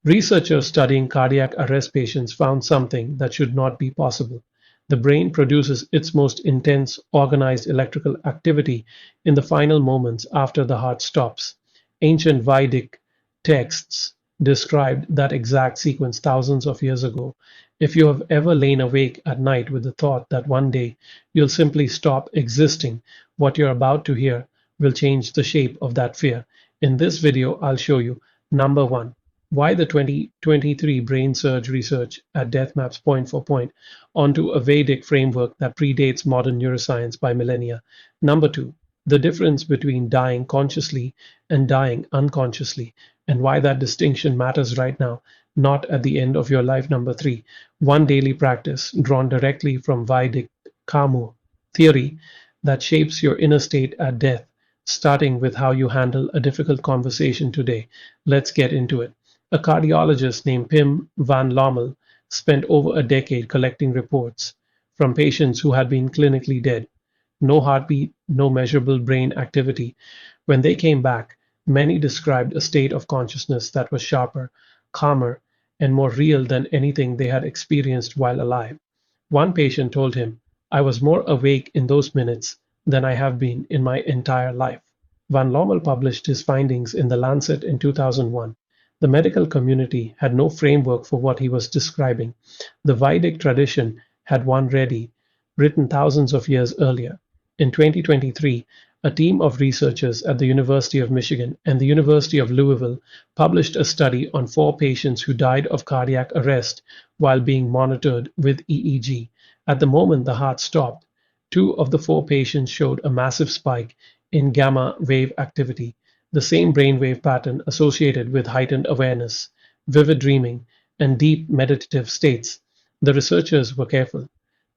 Researchers studying cardiac arrest patients found something that should not be possible. The brain produces its most intense, organized electrical activity in the final moments after the heart stops. Ancient Vedic texts described that exact sequence thousands of years ago. If you have ever lain awake at night with the thought that one day you'll simply stop existing, what you're about to hear will change the shape of that fear. In this video, I'll show you number one, why the 2023 brain surge research at death maps point for point onto a Vedic framework that predates modern neuroscience by millennia. Number two, the difference between dying consciously and dying unconsciously, and why that distinction matters right now, not at the end of your life. Number three, one daily practice drawn directly from Vedic Karma theory that shapes your inner state at death, starting with how you handle a difficult conversation today. Let's get into it. A cardiologist named Pim van Lommel spent over a decade collecting reports from patients who had been clinically dead. No heartbeat, no measurable brain activity. When they came back, many described a state of consciousness that was sharper, calmer, and more real than anything they had experienced while alive. One patient told him, "I was more awake in those minutes than I have been in my entire life." Van Lommel published his findings in The Lancet in 2001. The medical community had no framework for what he was describing. The Vedic tradition had one ready, written thousands of years earlier. In 2023, a team of researchers at the University of Michigan and the University of Louisville published a study on 4 patients who died of cardiac arrest while being monitored with EEG. At the moment the heart stopped, 2 of the 4 patients showed a massive spike in gamma wave activity, the same brainwave pattern associated with heightened awareness, vivid dreaming, and deep meditative states. The researchers were careful.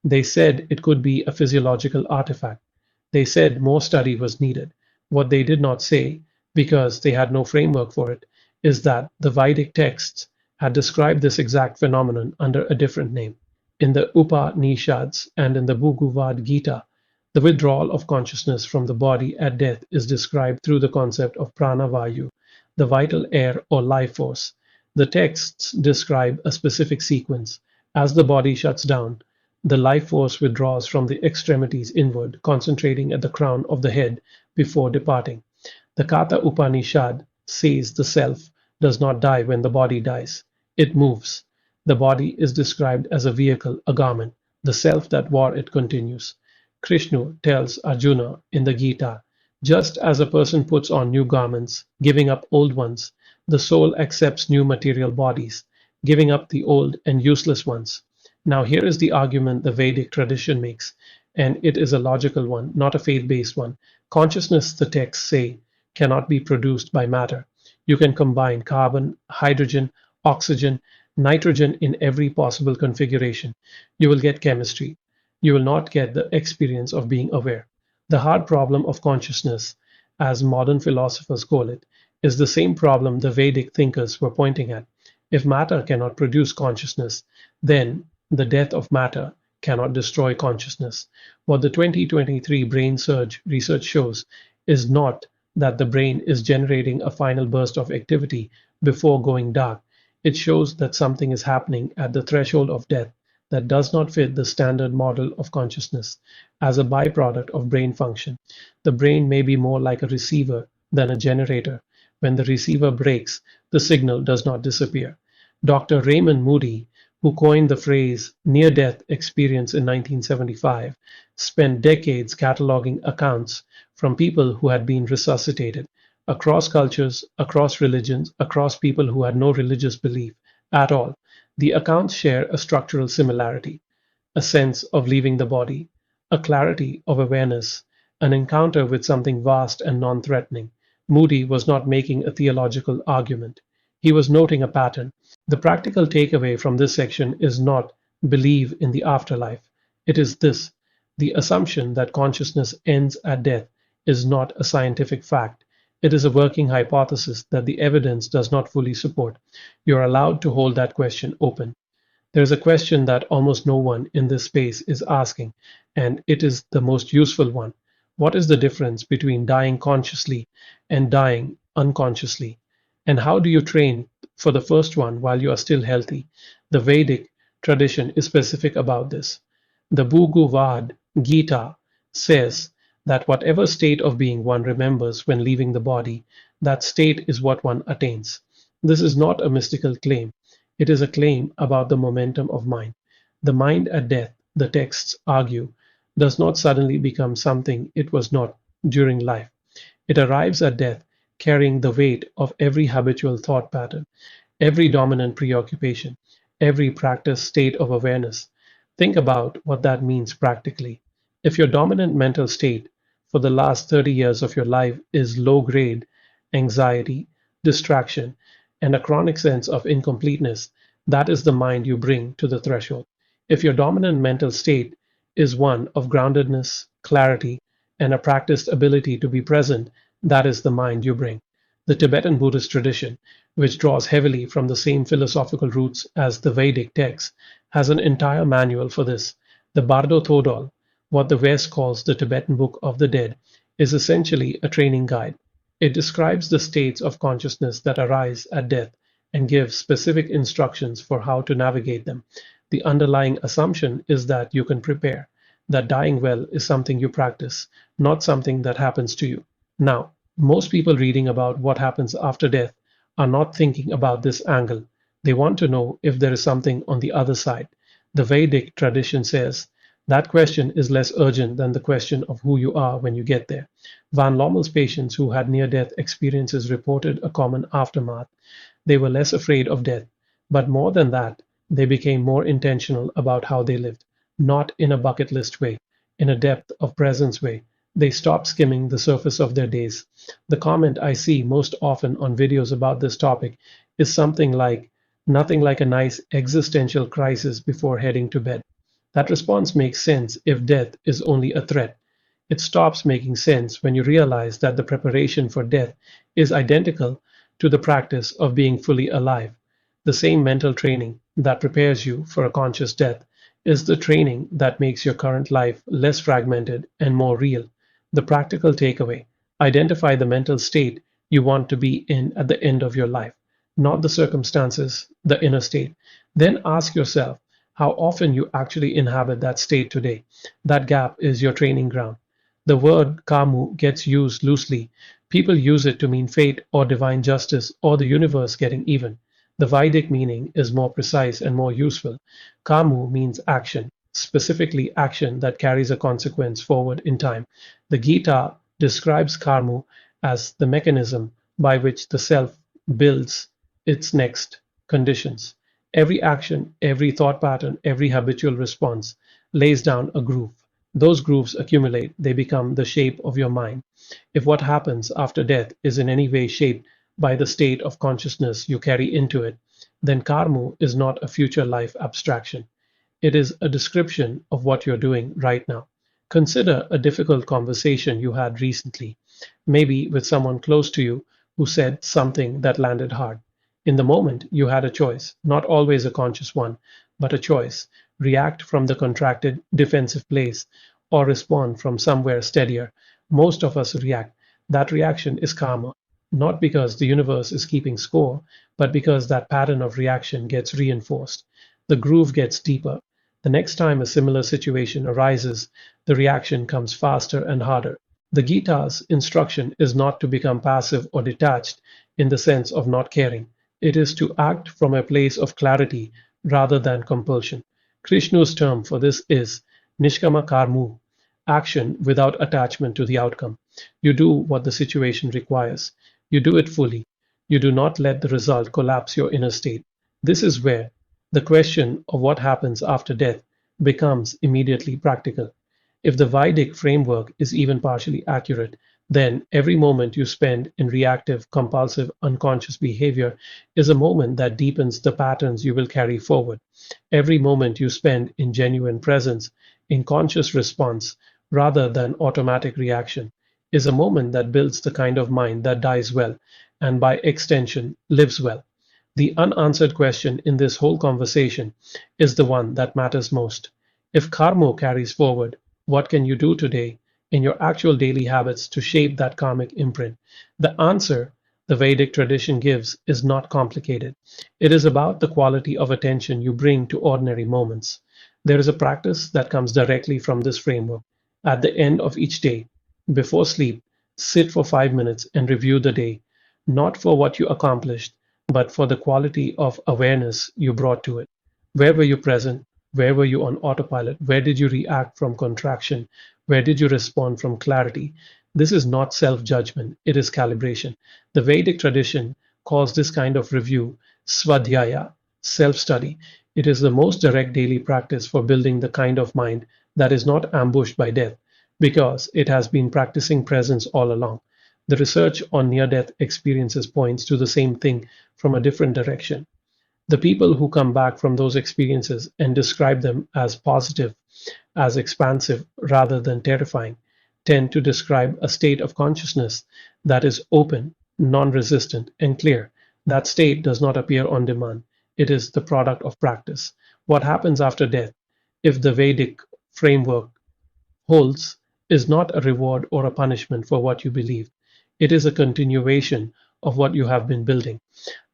They said it could be a physiological artifact. They said more study was needed. What they did not say, because they had no framework for it, is that the Vedic texts had described this exact phenomenon under a different name. In the Upanishads and in the Bhagavad Gita, the withdrawal of consciousness from the body at death is described through the concept of prana vayu, the vital air or life force. The texts describe a specific sequence. As the body shuts down, the life force withdraws from the extremities inward, concentrating at the crown of the head before departing. The Katha Upanishad says the self does not die when the body dies. It moves. The body is described as a vehicle, a garment. The self that wore it continues. Krishna tells Arjuna in the Gita, just as a person puts on new garments, giving up old ones, the soul accepts new material bodies, giving up the old and useless ones. Now, here is the argument the Vedic tradition makes, and it is a logical one, not a faith based one. Consciousness, the texts say, cannot be produced by matter. You can combine carbon, hydrogen, oxygen, nitrogen in every possible configuration. You will get chemistry. You will not get the experience of being aware. The hard problem of consciousness, as modern philosophers call it, is the same problem the Vedic thinkers were pointing at. If matter cannot produce consciousness, then the death of matter cannot destroy consciousness. What the 2023 brain surge research shows is not that the brain is generating a final burst of activity before going dark. It shows that something is happening at the threshold of death that does not fit the standard model of consciousness as a byproduct of brain function. The brain may be more like a receiver than a generator. When the receiver breaks, the signal does not disappear. Dr. Raymond Moody, who coined the phrase near-death experience in 1975, spent decades cataloging accounts from people who had been resuscitated across cultures, across religions, across people who had no religious belief at all. The accounts share a structural similarity, a sense of leaving the body, a clarity of awareness, an encounter with something vast and non-threatening. Moody was not making a theological argument. He was noting a pattern. The practical takeaway from this section is not believe in the afterlife. It is this: the assumption that consciousness ends at death is not a scientific fact. It is a working hypothesis that the evidence does not fully support. You're allowed to hold that question open. There is a question that almost no one in this space is asking, and it is the most useful one. What is the difference between dying consciously and dying unconsciously? And how do you train for the first one while you are still healthy. The Vedic tradition is specific about this. The Bhagavad Gita says that whatever state of being one remembers when leaving the body, that state is what one attains. This is not a mystical claim. It is a claim about the momentum of mind. The mind at death, the texts argue, does not suddenly become something it was not during life. It arrives at death carrying the weight of every habitual thought pattern, every dominant preoccupation, every practiced state of awareness. Think about what that means practically. If your dominant mental state for the last 30 years of your life is low grade anxiety, distraction, and a chronic sense of incompleteness, that is the mind you bring to the threshold. If your dominant mental state is one of groundedness, clarity, and a practiced ability to be present, that is the mind you bring. The Tibetan Buddhist tradition, which draws heavily from the same philosophical roots as the Vedic texts, has an entire manual for this. The Bardo Thodol, what the West calls the Tibetan Book of the Dead, is essentially a training guide. It describes the states of consciousness that arise at death and gives specific instructions for how to navigate them. The underlying assumption is that you can prepare, that dying well is something you practice, not something that happens to you. Now, most people reading about what happens after death are not thinking about this angle. They want to know if there is something on the other side. The Vedic tradition says that question is less urgent than the question of who you are when you get there. Van Lommel's patients who had near death experiences reported a common aftermath. They were less afraid of death, but more than that, they became more intentional about how they lived, not in a bucket list way, in a depth of presence way. They stopped skimming the surface of their days. The comment I see most often on videos about this topic is something like, nothing like a nice existential crisis before heading to bed. That response makes sense if death is only a threat. It stops making sense when you realize that the preparation for death is identical to the practice of being fully alive. The same mental training that prepares you for a conscious death is the training that makes your current life less fragmented and more real. The practical takeaway: identify the mental state you want to be in at the end of your life, not the circumstances, the inner state. Then ask yourself how often you actually inhabit that state today. That gap is your training ground. The word kamu gets used loosely. People use it to mean fate or divine justice or the universe getting even. The Vedic meaning is more precise and more useful. Kamu means action, specifically action that carries a consequence forward in time. The Gita describes karma as the mechanism by which the self builds its next conditions. Every action, every thought pattern, every habitual response lays down a groove. Those grooves accumulate, they become the shape of your mind. If what happens after death is in any way shaped by the state of consciousness you carry into it, then karma is not a future life abstraction. It is a description of what you're doing right now. Consider a difficult conversation you had recently, maybe with someone close to you who said something that landed hard. In the moment, you had a choice, not always a conscious one, but a choice: react from the contracted, defensive place or respond from somewhere steadier. Most of us react. That reaction is karma, not because the universe is keeping score, but because that pattern of reaction gets reinforced. The groove gets deeper. The next time a similar situation arises, the reaction comes faster and harder. The Gita's instruction is not to become passive or detached in the sense of not caring. It is to act from a place of clarity rather than compulsion. Krishna's term for this is Nishkama Karmu, action without attachment to the outcome. You do what the situation requires. You do it fully. You do not let the result collapse your inner state. This is where the question of what happens after death becomes immediately practical. If the Vedic framework is even partially accurate, then every moment you spend in reactive, compulsive, unconscious behavior is a moment that deepens the patterns you will carry forward. Every moment you spend in genuine presence, in conscious response, rather than automatic reaction, is a moment that builds the kind of mind that dies well, and by extension, lives well. The unanswered question in this whole conversation is the one that matters most. If karma carries forward, what can you do today in your actual daily habits to shape that karmic imprint? The answer the Vedic tradition gives is not complicated. It is about the quality of attention you bring to ordinary moments. There is a practice that comes directly from this framework. At the end of each day, before sleep, sit for 5 minutes and review the day, not for what you accomplished, but for the quality of awareness you brought to it. Where were you present? Where were you on autopilot? Where did you react from contraction? Where did you respond from clarity? This is not self judgment, it is calibration. The Vedic tradition calls this kind of review svadhyaya, self study. It is the most direct daily practice for building the kind of mind that is not ambushed by death, because it has been practicing presence all along. The research on near death experiences points to the same thing from a different direction. The people who come back from those experiences and describe them as positive, as expansive rather than terrifying, tend to describe a state of consciousness that is open, non resistant, and clear. That state does not appear on demand, it is the product of practice. What happens after death, if the Vedic framework holds, is not a reward or a punishment for what you believe. It is a continuation of what you have been building.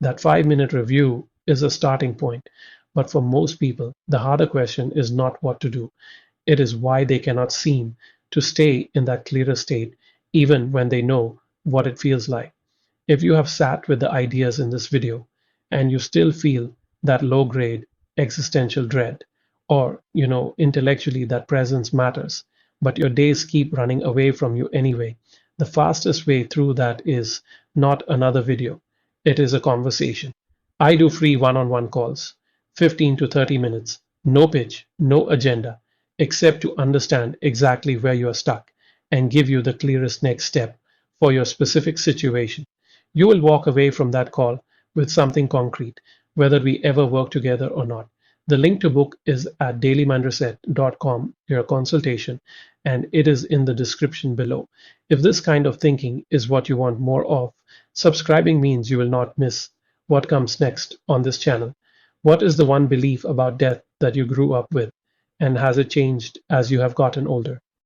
That 5 minute review is a starting point, but for most people, the harder question is not what to do, it is why they cannot seem to stay in that clearer state even when they know what it feels like. If you have sat with the ideas in this video and you still feel that low grade existential dread, or intellectually that presence matters, but your days keep running away from you anyway, the fastest way through that is not another video, it is a conversation. I do free one-on-one calls, 15 to 30 minutes, no pitch, no agenda, except to understand exactly where you are stuck and give you the clearest next step for your specific situation. You will walk away from that call with something concrete, whether we ever work together or not. The link to book is at dailymindreset.com, your consultation, and it is in the description below. If this kind of thinking is what you want more of, subscribing means you will not miss what comes next on this channel. What is the one belief about death that you grew up with, and has it changed as you have gotten older?